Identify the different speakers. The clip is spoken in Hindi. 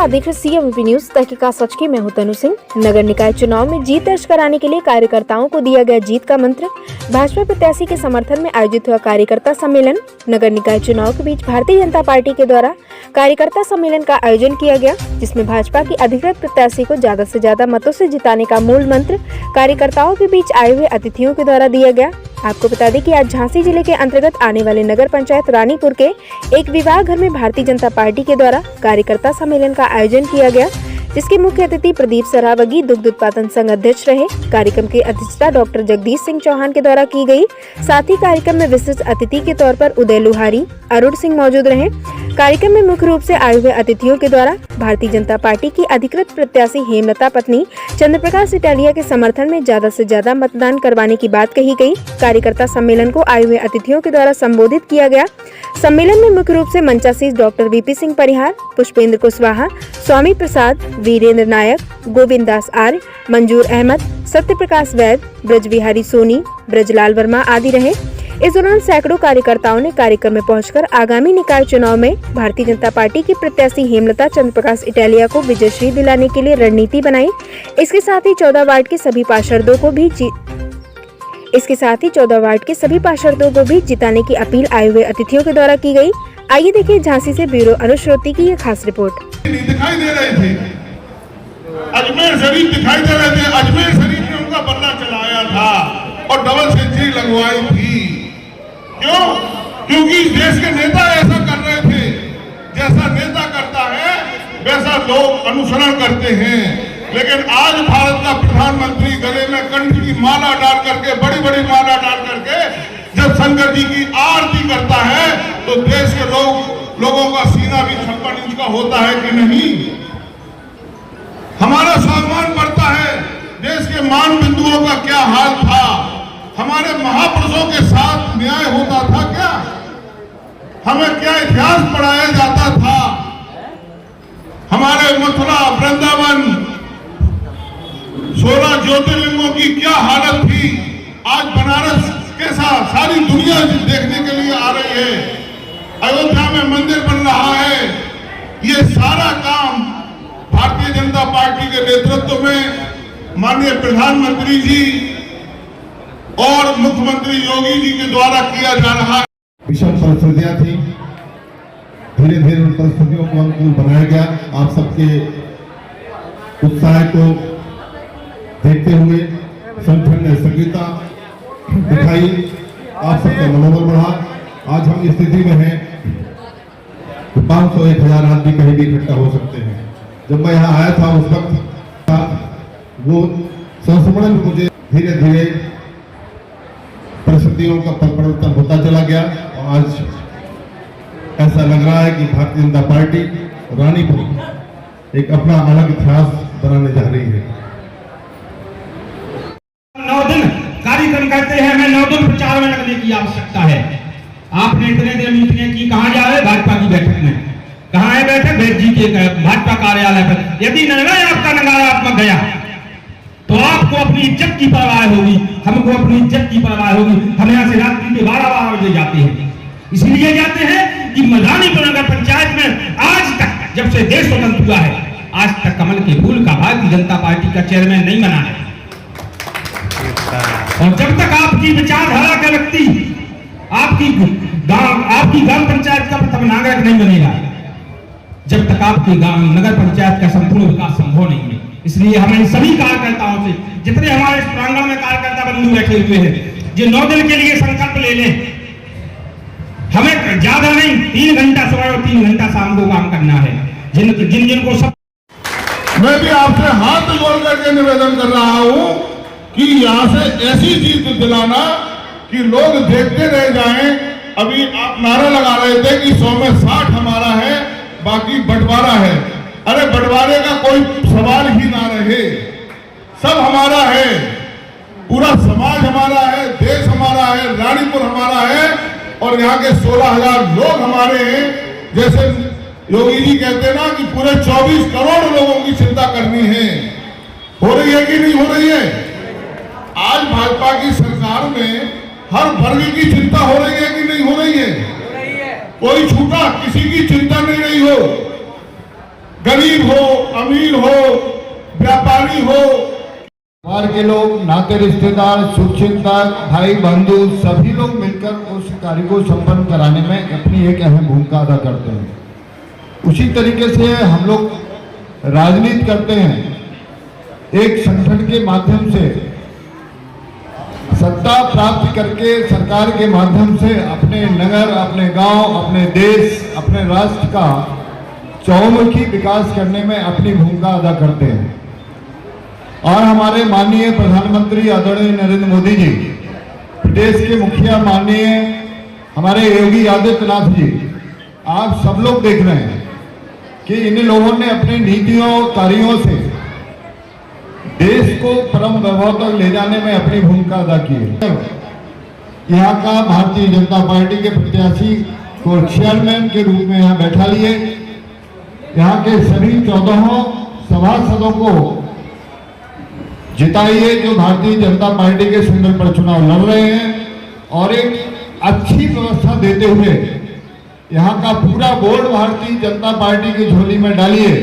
Speaker 1: आप देख रहे CMP न्यूज तहकीकात सच की। मैं हूं तनु सिंह। नगर निकाय चुनाव में जीत दर्ज कराने के लिए कार्यकर्ताओं को दिया गया जीत का मंत्र। भाजपा प्रत्याशी के समर्थन में आयोजित हुआ कार्यकर्ता सम्मेलन। नगर निकाय चुनाव के बीच भारतीय जनता पार्टी के द्वारा कार्यकर्ता सम्मेलन का आयोजन किया गया, जिसमें भाजपा की अधिकृत प्रत्याशी को ज्यादा से ज्यादा मतों से जिताने का मूल मंत्र कार्यकर्ताओं के बीच आए हुए अतिथियों के द्वारा दिया गया। आपको बता दें कि आज झांसी जिले के अंतर्गत आने वाले नगर पंचायत रानीपुर के एक विवाह घर में भारतीय जनता पार्टी के द्वारा कार्यकर्ता सम्मेलन का आयोजन किया गया, जिसके मुख्य अतिथि प्रदीप सरावगी दुग्ध उत्पादन संघ अध्यक्ष रहे। कार्यक्रम की अध्यक्षता डॉक्टर जगदीश सिंह चौहान के द्वारा की गई। साथ ही कार्यक्रम में विशिष्ट अतिथि के तौर पर उदय लुहारी, अरुण सिंह मौजूद रहे। कार्यक्रम में मुख्य रूप से आए हुए अतिथियों के द्वारा भारतीय जनता पार्टी की अधिकृत प्रत्याशी हेमलता पत्नी चंद्रप्रकाश इटालिया के समर्थन में ज्यादा से ज्यादा मतदान करवाने की बात कही गई। कार्यकर्ता सम्मेलन को आए हुए अतिथियों के द्वारा संबोधित किया गया। सम्मेलन में मुख्य रूप से मंचासीन डॉक्टर VP सिंह परिहार, पुष्पेंद्र कुशवाहा, स्वामी प्रसाद, वीरेंद्र नायक, गोविंद दास आर्य, मंजूर अहमद, सत्य प्रकाश वैद, ब्रज बिहारी सोनी, ब्रजलाल वर्मा आदि रहे। इस दौरान सैकड़ों कार्यकर्ताओं ने कार्यक्रम में पहुंचकर आगामी निकाय चुनाव में भारतीय जनता पार्टी की प्रत्याशी हेमलता चंद्रप्रकाश इटालिया को विजयश्री दिलाने के लिए रणनीति बनाई। इसके साथ ही 14 वार्ड के सभी पार्षदों को भी जिताने की अपील आए हुए अतिथियों के द्वारा की गई। आइए देखिए झांसी से ब्यूरो अनुश्रोति की ये खास रिपोर्ट।
Speaker 2: दिखाई दे रहे थे, अजमेर शरीफ दिखाई दे रहे थे। अजमेर शरीफ ने उनका बल्ला चलाया था और डबल सेंचुरी लगवाई थी। क्यों? क्योंकि इस देश के नेता ऐसा कर रहे थे। जैसा नेता करता है वैसा लोग अनुसरण करते हैं। लेकिन आज भारत का प्रधानमंत्री गले में कंठ की माला डाल करके, बड़ी बड़ी माला डाल करके जब शंकर जी की आरती करता है तो देश के लोगों का सीना भी 56 इंच का होता है कि नहीं? हमारा सम्मान बढ़ता है। देश के मान बिंदुओं का क्या हाल था? हमारे महापुरुषों के साथ न्याय होता था क्या? हमें क्या इतिहास पढ़ाया जाता था? हमारे मथुरा, वृंदावन, 16 ज्योतिर्लिंगों की क्या हालत थी? आज बनारस के साथ सारी दुनिया देखने के लिए आ रही है। अयोध्या में मंदिर बन रहा है। ये सारा काम भारतीय जनता पार्टी के नेतृत्व में माननीय प्रधानमंत्री जी और मुख्यमंत्री योगी जी के द्वारा किया जा रहा है।
Speaker 3: विषम परिस्थितियां थी, धीरे धीरे उन परिस्थितियों को अनुकूल बनाया गया। आप सबके उत्साह को देखते हुए संगठन ने सक्रियता दिखाई, आप सबका मनोबल बढ़ा। आज हम स्थिति में हैं तो 500-1000 आदमी कहीं भी इकट्ठा हो सकते हैं। जब मैं यहाँ आया था उस वक्त वो संस्मरण मुझे धीरे धीरे परिस्थितियों का परिवर्तन होता चला गया और आज ऐसा लग रहा है कि भारतीय जनता पार्टी रानीपुर एक अपना अलग इतिहास बनाने जा रही है।
Speaker 4: 9 दिन कार्यक्रम करते हैं, हमें 9 दिन प्रचार में लगने की आवश्यकता है। आपने इतने देर मीटिंग की, कहाँ जा रहे? भाजपा की बैठक में। कहाँ है बैठक? बैठ जी के भाजपा कार्यालय पर। यदि नगारा आपका नकारात्मक गया तो आपको अपनी इज्जत की परवाह होगी, हमको अपनी इज्जत की परवाह होगी। हम यहाँ से रात्रि के 12 बजे जाते हैं। इसलिए जाते हैं कि रानीपुर नगर पंचायत में आज तक, जब से देश स्वतंत्र हुआ है, आज तक कमल के फूल का भारतीय जनता पार्टी का चेयरमैन नहीं बना है। और जब तक आपकी विचारधारा का व्यक्ति आपकी ग्राम पंचायत का प्रथम नागरिक नहीं बनेगा, जब तक आपके गांव नगर पंचायत का संपूर्ण विकास संभव नहीं है। इसलिए हमें सभी कार्यकर्ताओं से, जितने हमारे प्रांगण में कार्यकर्ता बंधु बैठे हुए हैं, जो 9 दिन के लिए संकल्प ले लें। हमें ज्यादा नहीं, 3 घंटा सुबह और 3 घंटा शाम को काम करना है। जिन को सब
Speaker 2: मैं भी आपसे हाथ जोड़ करके निवेदन कर रहा हूं कि यहाँ से ऐसी चीज दिलाना कि लोग देखते रह जाएं। अभी आप नारा लगा रहे थे कि 100 में 60 हमारा है, बाकी बंटवारा है। अरे बंटवारे का कोई सवाल ही ना रहे, सब हमारा है, पूरा समाज हमारा है, देश हमारा है, रानीपुर हमारा है और यहाँ के 16,000 लोग हमारे हैं। जैसे योगी जी कहते ना कि पूरे 24 करोड़ लोगों की चिंता करनी है। हो रही है कि नहीं हो रही है? आज भाजपा की सरकार में हर वर्ग की चिंता हो रही है कि नहीं हो रही है? कोई छूटा, किसी की चिंता नहीं रही हो। गरीब हो, अमीर हो, व्यापारी हो,
Speaker 5: परिवार के लोग, नाते रिश्तेदार, शुभचिंतक, भाई बंधु सभी लोग मिलकर उस कार्य को संपन्न कराने में अपनी एक अहम भूमिका अदा करते हैं। उसी तरीके से हम लोग राजनीति करते हैं, एक संगठन के माध्यम से सत्ता प्राप्त करके सरकार के माध्यम से अपने नगर, अपने गांव, अपने देश, अपने राष्ट्र का चौमुखी विकास करने में अपनी भूमिका अदा करते हैं। और हमारे माननीय प्रधानमंत्री आदरणीय नरेंद्र मोदी जी, प्रदेश के मुखिया माननीय हमारे योगी आदित्यनाथ जी, आप सब लोग देख रहे हैं कि इन लोगों ने अपनी नीतियों कार्यों से देश को परम वैभव तक ले जाने में अपनी भूमिका अदा की है। यहाँ का भारतीय जनता पार्टी के प्रत्याशी को चेयरमैन के रूप में यहाँ बैठा लिए, यहाँ के सभी 14 सभासदों को जिताइए जो भारतीय जनता पार्टी के सिंगल पर चुनाव लड़ रहे हैं, और एक अच्छी व्यवस्था देते हुए यहाँ का पूरा बोर्ड भारतीय जनता पार्टी की झोली में डालिए।